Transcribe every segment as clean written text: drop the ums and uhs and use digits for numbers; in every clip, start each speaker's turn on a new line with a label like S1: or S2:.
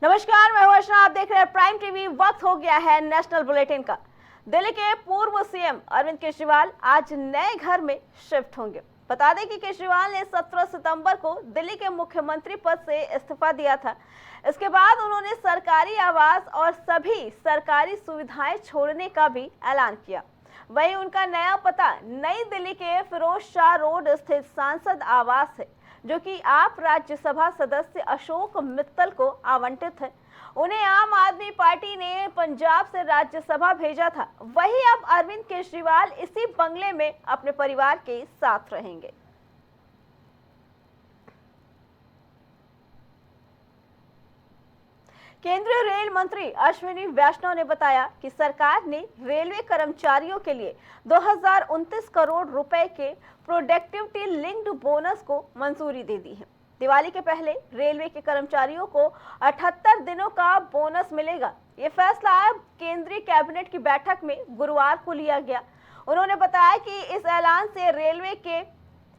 S1: नमस्कार, मैं हूं अर्चना। आप देख रहे हैं प्राइम टीवी। वक्त हो गया है नेशनल बुलेटिन का। दिल्ली के पूर्व सीएम अरविंद केजरीवाल आज नए घर में शिफ्ट होंगे। बता दें कि केजरीवाल ने 17 सितंबर को दिल्ली के मुख्यमंत्री पद से इस्तीफा दिया था। इसके बाद उन्होंने सरकारी आवास और सभी सरकारी सुविधाएं छोड़ने का भी ऐलान किया। वहीं उनका नया पता नई दिल्ली के फिरोज शाह रोड स्थित सांसद आवास है, जो कि आप राज्यसभा सदस्य अशोक मित्तल को आवंटित है। उन्हें आम आदमी पार्टी ने पंजाब से राज्यसभा भेजा था। वहीं अब अरविंद केजरीवाल इसी बंगले में अपने परिवार के साथ रहेंगे। केंद्रीय रेल मंत्री अश्विनी वैष्णव ने बताया कि सरकार ने रेलवे कर्मचारियों के लिए 2029 करोड़ रुपए के प्रोडक्टिविटी लिंक्ड बोनस को मंजूरी दे दी है। दिवाली के पहले रेलवे के कर्मचारियों को 78 दिनों का बोनस मिलेगा। ये फैसला केंद्रीय कैबिनेट की बैठक में गुरुवार को लिया गया। उन्होंने बताया कि इस ऐलान से रेलवे के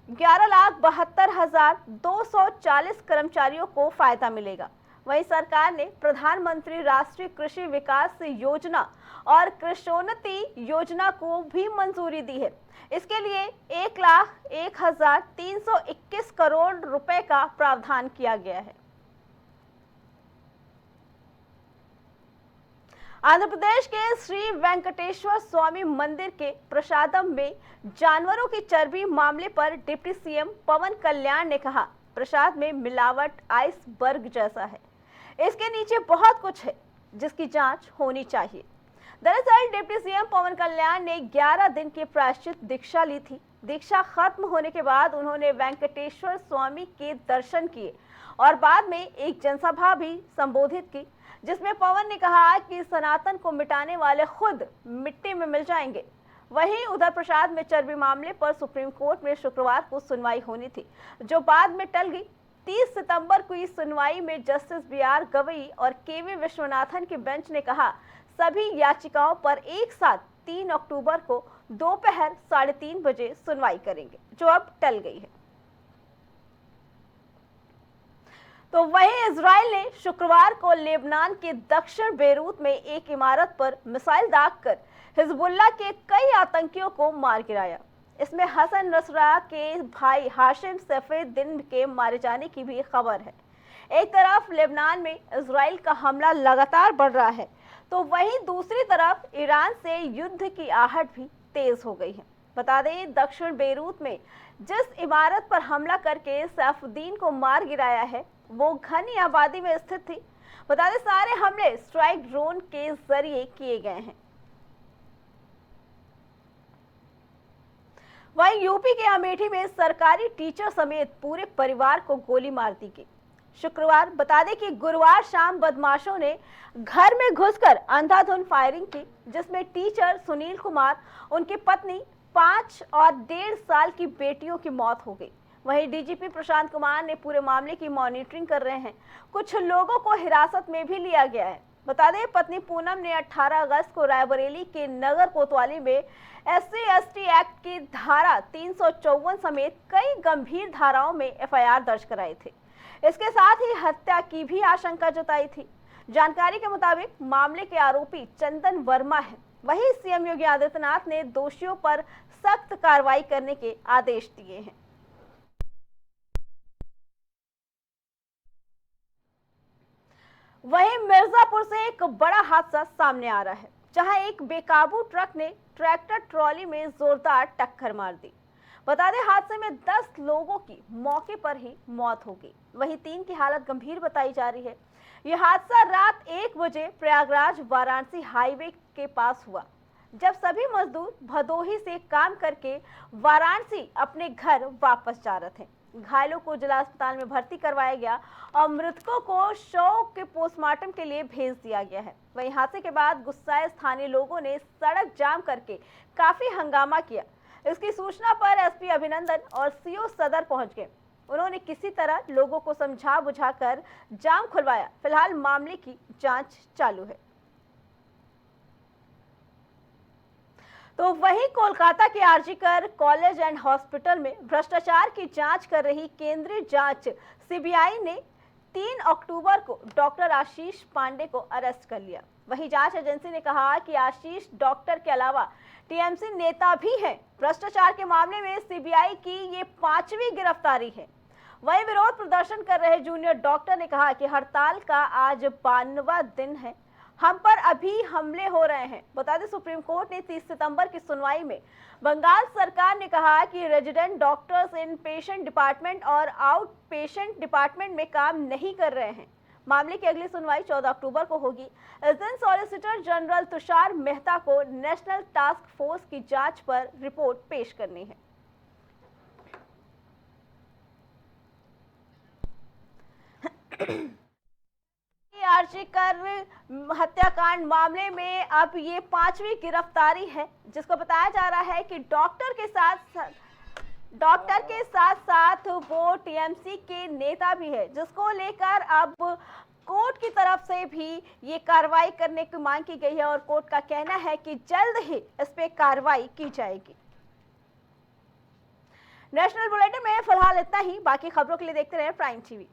S1: 11,72,240 कर्मचारियों को फायदा मिलेगा। वहीं सरकार ने प्रधानमंत्री राष्ट्रीय कृषि विकास योजना और कृषोन्नति योजना को भी मंजूरी दी है। इसके लिए 1,01,321 करोड़ रुपए का प्रावधान किया गया है। आंध्र प्रदेश के श्री वेंकटेश्वर स्वामी मंदिर के प्रसादम में जानवरों की चर्बी मामले पर डिप्टी सीएम पवन कल्याण ने कहा, प्रसाद में मिलावट आइसबर्ग जैसा है। इसके नीचे बहुत कुछ है जिसकी जांच होनी चाहिए। दरअसल डिप्टी सीएम पवन कल्याण ने 11 दिन की प्रायश्चित दीक्षा ली थी। दीक्षा खत्म होने के बाद उन्होंने वेंकटेश्वर स्वामी के दर्शन किए और बाद में एक जनसभा भी संबोधित की, जिसमें पवन ने कहा कि सनातन को मिटाने वाले खुद मिट्टी में मिल जाएंगे। वहीं उधर प्रसाद में चर्बी मामले पर सुप्रीम कोर्ट में शुक्रवार को सुनवाई होनी थी, जो बाद में टल गई। 30 सितंबर को इस सुनवाई में जस्टिस BR गवई और KV विश्वनाथन की बेंच ने कहा, सभी याचिकाओं पर एक साथ 3 अक्टूबर को दोपहर 3:30 बजे सुनवाई करेंगे, जो अब टल गई है। तो वहीं इजराइल ने शुक्रवार को लेबनान के दक्षिण बेरूत में एक इमारत पर मिसाइल दागकर हिजबुल्लाह के कई आतंकियों को मार गिराया। इसमें हसन नसराह के भाई हाशिम सैफुद्दीन के मारे जाने की भी खबर है। एक तरफ लेबनान में इजराइल का हमला लगातार बढ़ रहा है, तो वहीं दूसरी तरफ ईरान से युद्ध की आहट भी तेज हो गई है। बता दें, दक्षिण बेरूत में जिस इमारत पर हमला करके सैफुद्दीन को मार गिराया है, वो घनी आबादी में स्थित थी। बता दें, सारे हमले स्ट्राइक ड्रोन के जरिए किए गए हैं। वहीं यूपी के अमेठी में सरकारी टीचर समेत पूरे परिवार को गोली मार दी गई। शुक्रवार बता दें कि गुरुवार शाम बदमाशों ने घर में घुसकर अंधाधुंध फायरिंग की, जिसमें टीचर सुनील कुमार, उनकी पत्नी, 5 और 1.5 साल की बेटियों की मौत हो गई। वहीं डीजीपी प्रशांत कुमार ने पूरे मामले की मॉनिटरिंग कर रहे हैं। कुछ लोगों को हिरासत में भी लिया गया है। बता दें, पत्नी पूनम ने 18 अगस्त को रायबरेली के नगर कोतवाली में SC/ST एक्ट की धारा 354 समेत कई गंभीर धाराओं में FIR दर्ज कराए थे। इसके साथ ही हत्या की भी आशंका जताई थी। जानकारी के मुताबिक मामले के आरोपी चंदन वर्मा है। वहीं सीएम योगी आदित्यनाथ ने दोषियों पर सख्त कार्रवाई करने के आदेश दिए हैं। वहीं मिर्जापुर से एक बड़ा हादसा सामने आ रहा है, जहां एक बेकाबू ट्रक ने ट्रैक्टर ट्रॉली में जोरदार टक्कर मार दी। बता दें, हादसे में 10 लोगों की मौके पर ही मौत हो गई। वहीं 3 की हालत गंभीर बताई जा रही है। यह हादसा रात 1 बजे प्रयागराज वाराणसी हाईवे के पास हुआ, जब सभी मजदूर भदोही से काम करके वाराणसी अपने घर वापस जा रहे थे। घायलों को जिला अस्पताल में भर्ती करवाया गया और मृतकों को शव के पोस्टमार्टम के लिए भेज दिया गया है। वहीं हादसे के बाद गुस्साए स्थानीय लोगों ने सड़क जाम करके काफी हंगामा किया। इसकी सूचना पर SP अभिनंदन और CO सदर पहुंच गए। उन्होंने किसी तरह लोगों को समझा बुझाकर जाम खुलवाया। फिलहाल मामले की जांच चालू है। तो वहीं कोलकाता के आरजीकर कॉलेज एंड हॉस्पिटल में भ्रष्टाचार की जांच कर रही केंद्रीय जांच CBI ने 3 अक्टूबर को डॉक्टर आशीष पांडे को अरेस्ट कर लिया। वहीं जांच एजेंसी ने कहा कि आशीष डॉक्टर के अलावा टीएमसी नेता भी हैं। भ्रष्टाचार के मामले में सीबीआई की ये 5वीं गिरफ्तारी है। वहीं विरोध प्रदर्शन कर रहे जूनियर डॉक्टर ने कहा कि हड़ताल का आज 52वां दिन है, हम पर अभी हमले हो रहे हैं। बता दें, सुप्रीम कोर्ट ने 30 सितंबर की सुनवाई में बंगाल सरकार ने कहा कि रेजिडेंट डॉक्टर्स इन पेशेंट डिपार्टमेंट और आउट पेशेंट डिपार्टमेंट में काम नहीं कर रहे हैं। मामले की अगली सुनवाई 14 अक्टूबर को होगी। इस दिन सॉलिसिटर जनरल तुषार मेहता को नेशनल टास्क फोर्स की जांच पर रिपोर्ट पेश करनी है। आर्जिकर हत्याकांड मामले में अब ये 5वीं गिरफ्तारी है, जिसको बताया जा रहा है कि डॉक्टर के साथ साथ वो टीएमसी के नेता भी है, जिसको लेकर अब कोर्ट की तरफ से भी ये कार्रवाई करने की मांग की गई है और कोर्ट का कहना है कि जल्द ही इस पे कार्रवाई की जाएगी। नेशनल बुलेटिन में फिलहाल इतना ही। बाकी खबरों के लिए देखते रहें प्राइम टीवी।